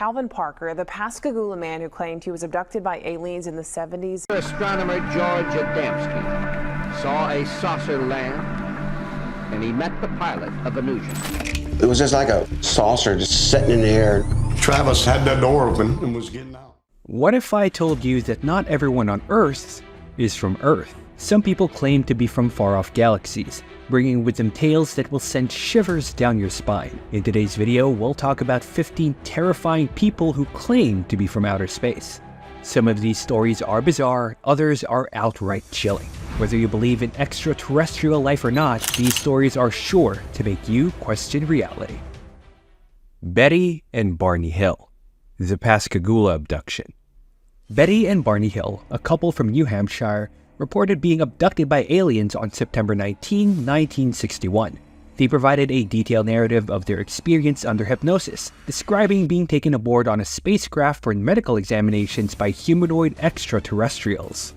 Calvin Parker, the Pascagoula man who claimed he was abducted by aliens in the 70s. Astronomer George Adamski saw a saucer land, and he met the pilot of Venusian. It was just like a saucer just sitting in the air. Travis had that door open and was getting out. What if I told you that not everyone on Earth is from Earth? Some people claim to be from far-off galaxies, bringing with them tales that will send shivers down your spine. In today's video, we'll talk about 15 terrifying people who claim to be from outer space. Some of these stories are bizarre, others are outright chilling. Whether you believe in extraterrestrial life or not, these stories are sure to make you question reality. Betty and Barney Hill. The Pascagoula abduction. Betty and Barney Hill, a couple from New Hampshire, reported being abducted by aliens on September 19, 1961. They provided a detailed narrative of their experience under hypnosis, describing being taken aboard on a spacecraft for medical examinations by humanoid extraterrestrials.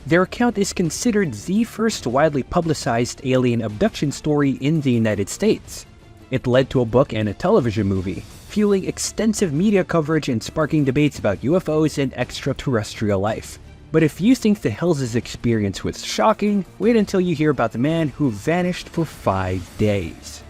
Their account is considered the first widely publicized alien abduction story in the United States. It led to a book and a television movie, fueling extensive media coverage and sparking debates about UFOs and extraterrestrial life. But if you think the Hills' experience was shocking, wait until you hear about the man who vanished for 5 days.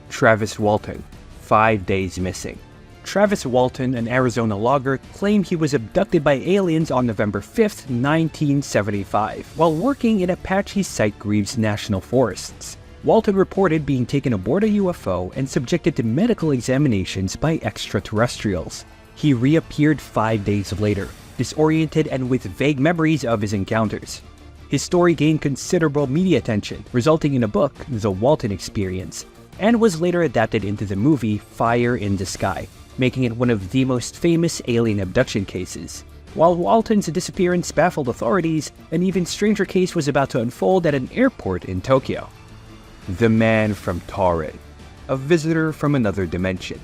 Travis Walton, 5 days missing. Travis Walton, an Arizona logger, claimed he was abducted by aliens on November 5, 1975, while working in Apache Site-Greaves National Forests. Walton reported being taken aboard a UFO and subjected to medical examinations by extraterrestrials. He reappeared 5 days later, disoriented and with vague memories of his encounters. His story gained considerable media attention, resulting in a book, The Walton Experience, and was later adapted into the movie Fire in the Sky, making it one of the most famous alien abduction cases. While Walton's disappearance baffled authorities, an even stranger case was about to unfold at an airport in Tokyo. The Man from Tor, a visitor from another dimension.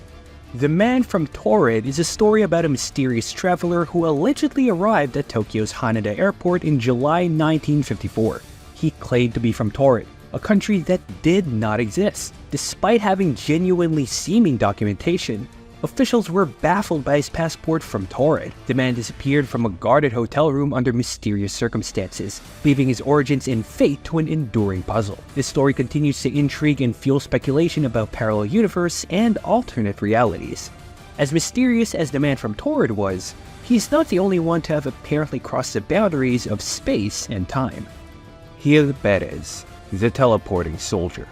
The Man from Tor is a story about a mysterious traveler who allegedly arrived at Tokyo's Haneda Airport in July 1954. He claimed to be from Tor, a country that did not exist. Despite having genuinely seeming documentation, officials were baffled by his passport from Tor. The man disappeared from a guarded hotel room under mysterious circumstances, leaving his origins and fate to an enduring puzzle. This story continues to intrigue and fuel speculation about parallel universe and alternate realities. As mysterious as the Man from Tor was, he's not the only one to have apparently crossed the boundaries of space and time. Gil Perez, the teleporting soldier.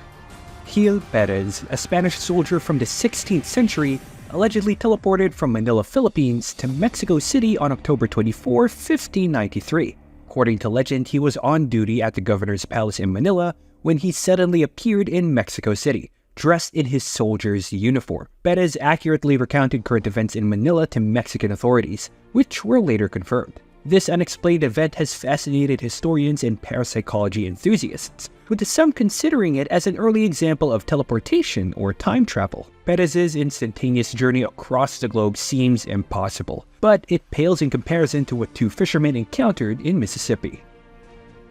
Gil Perez, a Spanish soldier from the 16th century, allegedly teleported from Manila, Philippines to Mexico City on October 24, 1593. According to legend, he was on duty at the governor's palace in Manila when he suddenly appeared in Mexico City, dressed in his soldier's uniform. Perez accurately recounted current events in Manila to Mexican authorities, which were later confirmed. This unexplained event has fascinated historians and parapsychology enthusiasts, with some considering it as an early example of teleportation or time travel. Perez's instantaneous journey across the globe seems impossible, but it pales in comparison to what two fishermen encountered in Mississippi.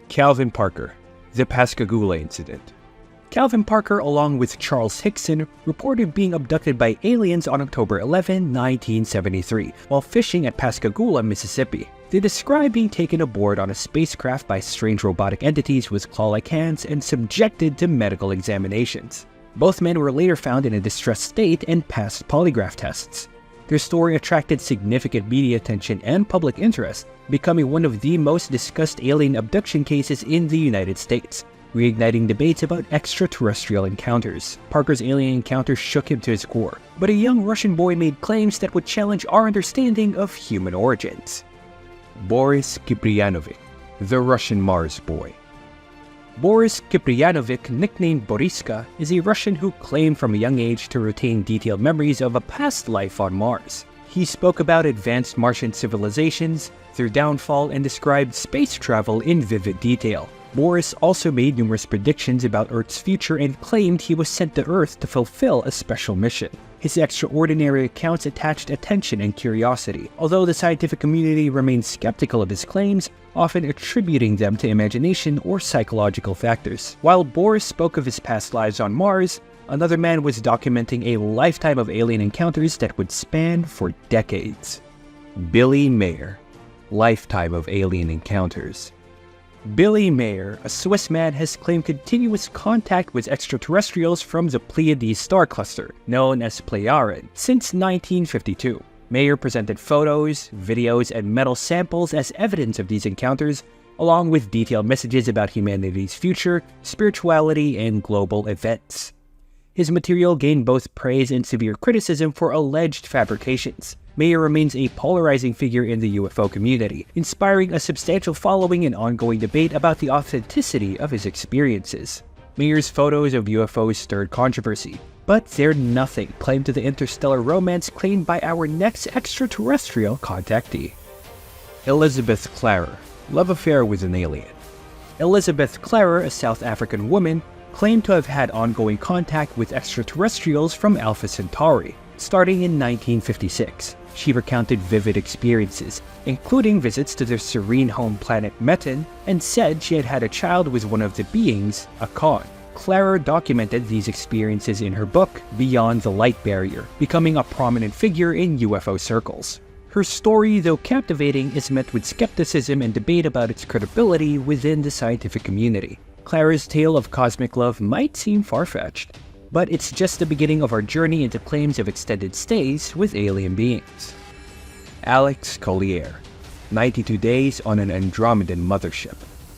Calvin Parker, the Pascagoula incident. Calvin Parker, along with Charles Hickson, reported being abducted by aliens on October 11, 1973, while fishing at Pascagoula, Mississippi. They describe being taken aboard on a spacecraft by strange robotic entities with claw-like hands and subjected to medical examinations. Both men were later found in a distressed state and passed polygraph tests. Their story attracted significant media attention and public interest, becoming one of the most discussed alien abduction cases in the United States, reigniting debates about extraterrestrial encounters. Parker's alien encounter shook him to his core, but a young Russian boy made claims that would challenge our understanding of human origins. Boris Kiprianovic, the Russian Mars boy. Boris Kiprianovic, nicknamed Boriska, is a Russian who claimed from a young age to retain detailed memories of a past life on Mars. He spoke about advanced Martian civilizations, their downfall, and described space travel in vivid detail. Boris also made numerous predictions about Earth's future and claimed he was sent to Earth to fulfill a special mission. His extraordinary accounts attached attention and curiosity, although the scientific community remained skeptical of his claims, often attributing them to imagination or psychological factors. While Boris spoke of his past lives on Mars, another man was documenting a lifetime of alien encounters that would span for decades. Billy Mayer, lifetime of alien encounters. Billy Mayer, a Swiss man, has claimed continuous contact with extraterrestrials from the Pleiades star cluster, known as Plejaren, since 1952. Mayer presented photos, videos, and metal samples as evidence of these encounters, along with detailed messages about humanity's future, spirituality, and global events. His material gained both praise and severe criticism for alleged fabrications. Mayer remains a polarizing figure in the UFO community, inspiring a substantial following and ongoing debate about the authenticity of his experiences. Mayer's photos of UFOs stirred controversy, but they're nothing claimed to the interstellar romance claimed by our next extraterrestrial contactee. Elizabeth Clara, love affair with an alien. Elizabeth Clara, a South African woman, claimed to have had ongoing contact with extraterrestrials from Alpha Centauri, starting in 1956. She recounted vivid experiences, including visits to their serene home planet Meton, and said she had had a child with one of the beings, Aatan. Clara documented these experiences in her book, Beyond the Light Barrier, becoming a prominent figure in UFO circles. Her story, though captivating, is met with skepticism and debate about its credibility within the scientific community. Clara's tale of cosmic love might seem far-fetched, but it's just the beginning of our journey into claims of extended stays with alien beings. Alex Collier, 92 days on an Andromedan mothership.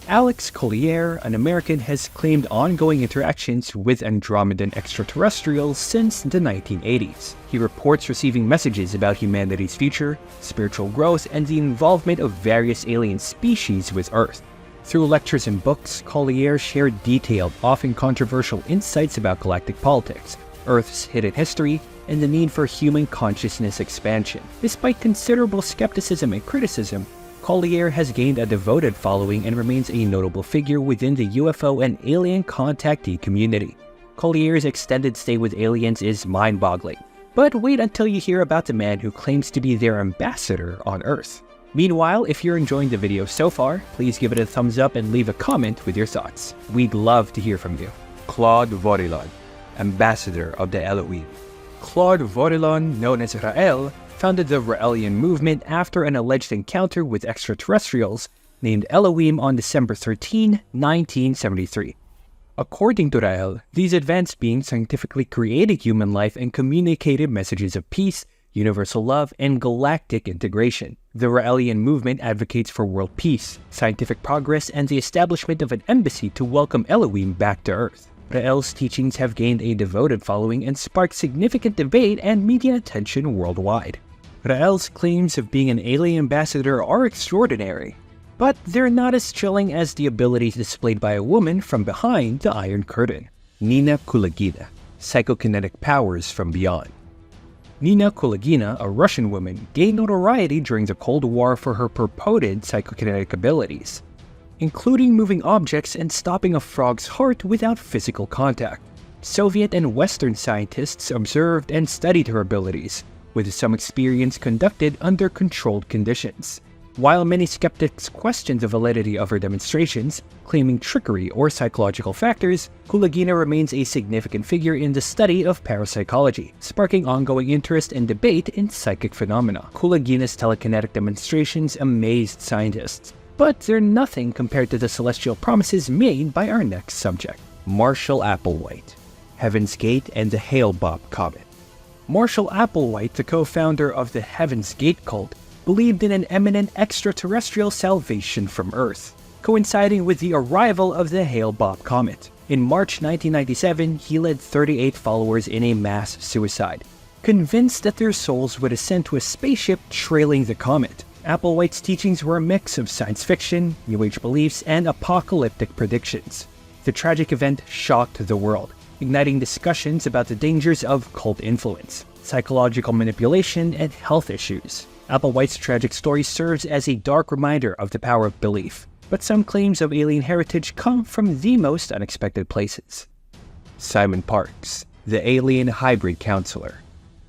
Alex Collier, an American, has claimed ongoing interactions with Andromedan extraterrestrials since the 1980s. He reports receiving messages about humanity's future, spiritual growth, and the involvement of various alien species with Earth. Through lectures and books, Collier shared detailed, often controversial insights about galactic politics, Earth's hidden history, and the need for human consciousness expansion. Despite considerable skepticism and criticism, Collier has gained a devoted following and remains a notable figure within the UFO and alien contactee community. Collier's extended stay with aliens is mind-boggling, but wait until you hear about the man who claims to be their ambassador on Earth. Meanwhile, if you're enjoying the video so far, please give it a thumbs up and leave a comment with your thoughts. We'd love to hear from you. Claude Voron, ambassador of the Elohim. Claude Voron, known as Rael, founded the Raelian movement after an alleged encounter with extraterrestrials named Elohim on December 13, 1973. According to Rael, these advanced beings scientifically created human life and communicated messages of peace, universal love, and galactic integration. The Raelian movement advocates for world peace, scientific progress, and the establishment of an embassy to welcome Elohim back to Earth. Rael's teachings have gained a devoted following and sparked significant debate and media attention worldwide. Rael's claims of being an alien ambassador are extraordinary, but they're not as chilling as the abilities displayed by a woman from behind the Iron Curtain. Nina Kulagina, psychokinetic powers from beyond. Nina Kulagina, a Russian woman, gained notoriety during the Cold War for her purported psychokinetic abilities, including moving objects and stopping a frog's heart without physical contact. Soviet and Western scientists observed and studied her abilities, with some experience conducted under controlled conditions. While many skeptics questioned the validity of her demonstrations, claiming trickery or psychological factors, Kulagina remains a significant figure in the study of parapsychology, sparking ongoing interest and debate in psychic phenomena. Kulagina's telekinetic demonstrations amazed scientists, but they're nothing compared to the celestial promises made by our next subject. Marshall Applewhite, Heaven's Gate and the Hale-Bopp Comet. Marshall Applewhite, the co-founder of the Heaven's Gate cult, believed in an imminent extraterrestrial salvation from Earth, coinciding with the arrival of the Hale-Bopp Comet. In March 1997, he led 38 followers in a mass suicide, convinced that their souls would ascend to a spaceship trailing the comet. Applewhite's teachings were a mix of science fiction, New Age beliefs, and apocalyptic predictions. The tragic event shocked the world, igniting discussions about the dangers of cult influence, psychological manipulation, and health issues. Applewhite's tragic story serves as a dark reminder of the power of belief, but some claims of alien heritage come from the most unexpected places. Simon Parkes, the alien hybrid counselor.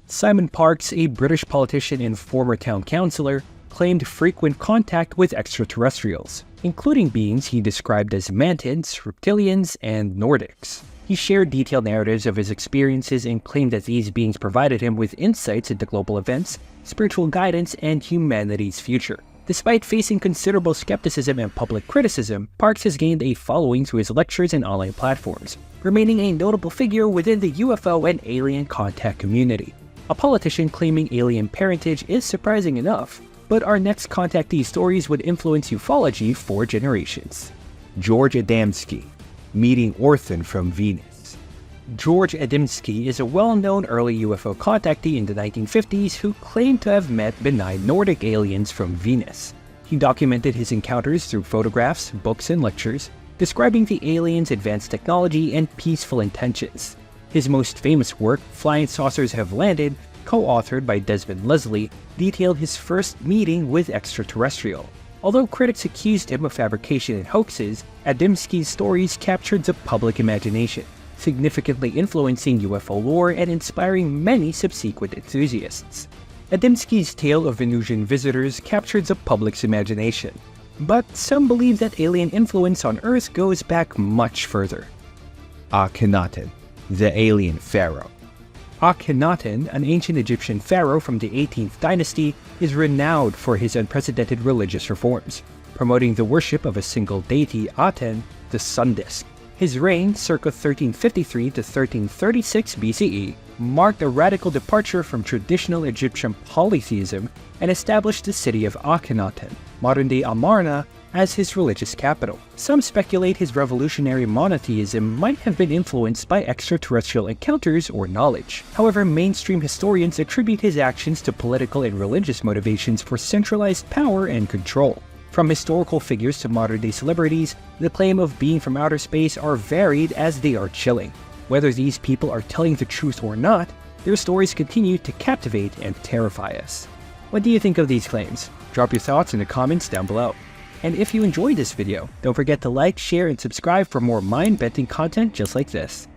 Simon Parkes, a British politician and former town councillor, claimed frequent contact with extraterrestrials, including beings he described as mantids, reptilians, and Nordics. He shared detailed narratives of his experiences and claimed that these beings provided him with insights into global events, spiritual guidance, and humanity's future. Despite facing considerable skepticism and public criticism, Parks has gained a following through his lectures and online platforms, remaining a notable figure within the UFO and alien contact community. A politician claiming alien parentage is surprising enough, but our next contactee stories would influence ufology for generations. George Adamski, meeting Orphan from Venus. George Adamski is a well-known early UFO contactee in the 1950s who claimed to have met benign Nordic aliens from Venus. He documented his encounters through photographs, books, and lectures, describing the aliens' advanced technology and peaceful intentions. His most famous work, Flying Saucers Have Landed, co-authored by Desmond Leslie, detailed his first meeting with extraterrestrial. Although critics accused him of fabrication and hoaxes, Adamski's stories captured the public imagination, significantly influencing UFO lore and inspiring many subsequent enthusiasts. Adamski's tale of Venusian visitors captured the public's imagination, but some believe that alien influence on Earth goes back much further. Akhenaten, the alien pharaoh. Akhenaten, an ancient Egyptian pharaoh from the 18th dynasty, is renowned for his unprecedented religious reforms, promoting the worship of a single deity, Aatan, the sun disk. His reign, circa 1353 to 1336 BCE, marked a radical departure from traditional Egyptian polytheism and established the city of Akhenaten, modern-day Amarna, as his religious capital. Some speculate his revolutionary monotheism might have been influenced by extraterrestrial encounters or knowledge. However, mainstream historians attribute his actions to political and religious motivations for centralized power and control. From historical figures to modern-day celebrities, the claim of being from outer space are varied as they are chilling. Whether these people are telling the truth or not, their stories continue to captivate and terrify us. What do you think of these claims? Drop your thoughts in the comments down below. And if you enjoyed this video, don't forget to like, share, and subscribe for more mind-bending content just like this.